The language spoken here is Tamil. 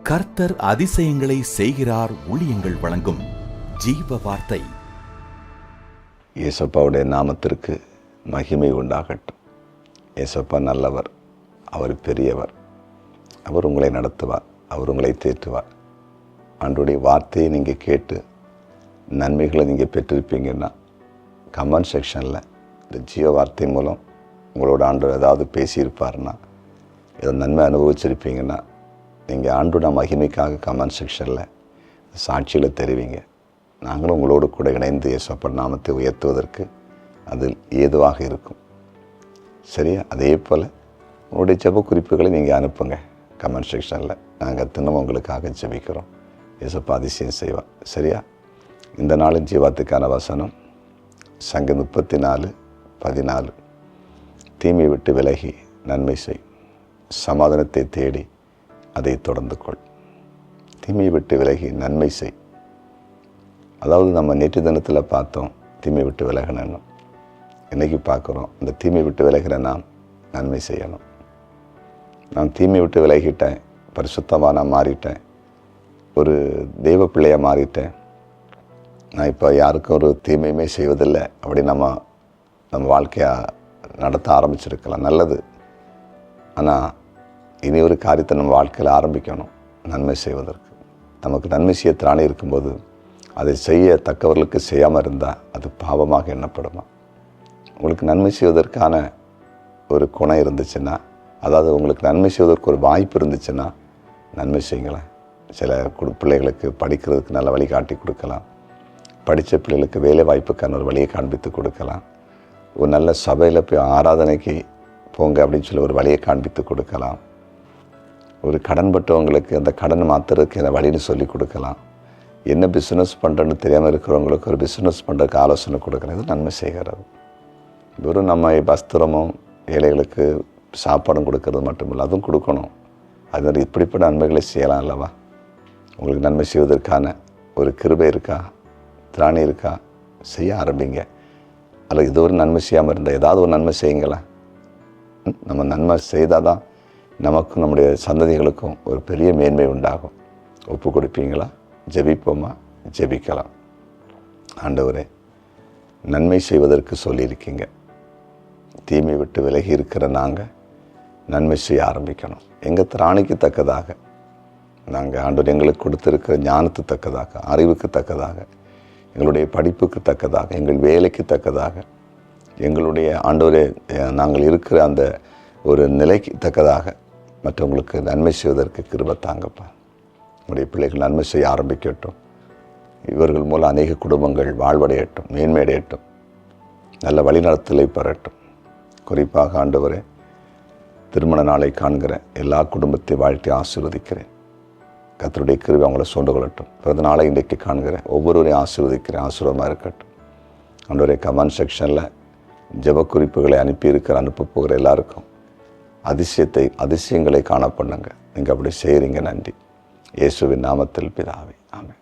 கர்த்தர் அதிசயங்களை செய்கிறார் ஊழியங்கள் வழங்கும் ஜீவ வார்த்தை. இயேசப்பாவுடைய நாமத்திற்கு மகிமை உண்டாகட்டும். இயேசப்பா நல்லவர், அவர் பெரியவர், அவர் உங்களை நடத்துவார், அவர் உங்களை தேற்றுவார். ஆண்டவருடைய வார்த்தையை நீங்கள் கேட்டு நன்மைகளை நீங்கள் பெற்றிருப்பீங்கன்னா கமெண்ட் செக்ஷனில் இந்த ஜீவ வார்த்தை மூலம் உங்களோட ஆண்டவர் ஏதாவது பேசியிருப்பாருன்னா, ஏதோ நன்மை அனுபவிச்சிருப்பீங்கன்னா நீங்கள் ஆண்டோட மகிமைக்காக கமெண்ட் செக்ஷனில் சாட்சியில் தெரிவிங்க. நாங்களும் உங்களோடு கூட இணைந்து இயேசுவின் நாமத்தை உயர்த்துவதற்கு அதில் ஏதுவாக இருக்கும். சரியா? அதே போல் உங்களுடைய ஜெப குறிப்புகளை நீங்கள் அனுப்புங்க கமெண்ட் செக்ஷனில். நாங்கள் தினமும் உங்களுக்காக ஜெபிக்கிறோம். இயேசுப்பா அதிசயம் செய்வார். சரியா? இந்த நாளின் ஜீவாத்துக்கான வசனம் சங்கீதம் 34:14. தீமை விட்டு விலகி நன்மை செய், சமாதானத்தை தேடி அதை தொடர்ந்து கொள். தீமை விட்டு விலகி நன்மை செய். அதாவது நம்ம நேற்று தினத்தில் பார்த்தோம் தீமை விட்டு விலகணும். இன்றைக்கி பார்க்குறோம் இந்த தீமை விட்டு விலகிற நாம் நன்மை செய்யணும். நான் தீமை விட்டு விலகிட்டேன், பரிசுத்தமாக நான் மாறிட்டேன், ஒரு தெய்வ பிள்ளையாக மாறிட்டேன், நான் இப்போ யாருக்கும் ஒரு தீமையுமே செய்வதில்லை அப்படி நம்ம வாழ்க்கையாக நடத்த ஆரம்பிச்சிருக்கலாம். நல்லது. ஆனால் இனி ஒரு காரியத்தை நம்ம வாழ்க்கையில் ஆரம்பிக்கணும். நன்மை செய்வதற்கு நமக்கு நன்மை செய்ய திராணி இருக்கும்போது அதை செய்யத்தக்கவர்களுக்கு செய்யாமல் இருந்தால் அது பாவமாக எண்ணப்படுமா? உங்களுக்கு நன்மை செய்வதற்கான ஒரு குணம் இருந்துச்சுன்னா, அதாவது உங்களுக்கு நன்மை செய்வதற்கு ஒரு வாய்ப்பு இருந்துச்சுன்னா நன்மை செய்யுங்களேன். சில பிள்ளைகளுக்கு படிக்கிறதுக்கு நல்ல வழி காட்டி கொடுக்கலாம், படித்த பிள்ளைகளுக்கு வேலை வாய்ப்புக்கான ஒரு வழியை காண்பித்து கொடுக்கலாம், ஒரு நல்ல சபையில் போய் ஆராதனைக்கு போங்க அப்படின்னு சொல்லி ஒரு வழியை காண்பித்து கொடுக்கலாம், ஒரு கடன் பட்டவங்களுக்கு அந்த கடன் மாற்றுறதுக்கு அந்த வழின்னு சொல்லி கொடுக்கலாம், என்ன பிஸ்னஸ் பண்ணுறேன்னு தெரியாமல் இருக்கிறவங்களுக்கு ஒரு பிஸ்னஸ் பண்ணுறதுக்கு ஆலோசனை கொடுக்கலாம். இது நன்மை செய்கிறது. வெறும் நம்ம வஸ்திரமும் ஏழைகளுக்கு சாப்பாடும் கொடுக்கறது மட்டும் இல்லை, அதுவும் கொடுக்கணும். அது மாதிரி இப்படிப்பட்ட நன்மைகளை செய்யலாம் அல்லவா? உங்களுக்கு நன்மை செய்வதற்கான ஒரு கிருபை இருக்கா, திராணி இருக்கா? செய்ய ஆரம்பிங்க. அல்ல இது ஒரு நன்மை செய்யாமல் இருந்தால் ஏதாவது ஒரு நன்மை செய்யுங்களேன். நம்ம நன்மை செய்தால் தான் நமக்கும் நம்முடைய சந்ததிகளுக்கும் ஒரு பெரிய மேன்மை உண்டாகும். ஒப்பு கொடுப்பீங்களா? ஜெபிப்போமா? ஜெபிக்கலாம். ஆண்டவரே, நன்மை செய்வதற்கு சொல்லியிருக்கீங்க. தீமை விட்டு விலகி இருக்கிற நாங்கள் நன்மை செய்ய ஆரம்பிக்கணும். எங்கள் திராணிக்கு தக்கதாக நாங்கள் ஆண்டவர் எங்களுக்கு கொடுத்துருக்கிற ஞானத்து தக்கதாக, அறிவுக்கு தக்கதாக, எங்களுடைய படிப்புக்கு தக்கதாக, எங்கள் வேலைக்கு தக்கதாக, எங்களுடைய ஆண்டவரே நாங்கள் இருக்கிற அந்த ஒரு நிலைக்கு தக்கதாக மற்றவங்களுக்கு நன்மை செய்வதற்கு கிருபை தாங்கப்பா. உங்களுடைய பிள்ளைகள் நன்மை செய்ய ஆரம்பிக்கட்டும். இவர்கள் மூலம் அநேக குடும்பங்கள் வாழ்வடையட்டும், மேன்மையடையட்டும், நல்ல வழிநடத்தலை பெறட்டும். குறிப்பாக ஆண்டவரே, திருமண நாளை காண்கிற எல்லா குடும்பத்தை வாழ்த்தி ஆசீர்வதிக்கிறேன். கர்த்தருடைய கிருபை அவங்கள சூழ்ந்து கொள்ளட்டும். பிறந்த நாளை இன்றைக்கு காண்கிற ஒவ்வொருவரையும் ஆசீர்வதிக்கிறேன். ஆசீர்வாதமாக இருக்கட்டும். ஆண்டவரே, கமெண்ட் செக்ஷனில் ஜெப குறிப்புகளை அனுப்ப போகிற எல்லாருக்கும் அதிசயங்களை காண பண்ணுங்க. நீங்கள் அப்படி செய்கிறீங்க. நன்றி. இயேசுவின் நாமத்தில் பிதாவே, ஆமென்.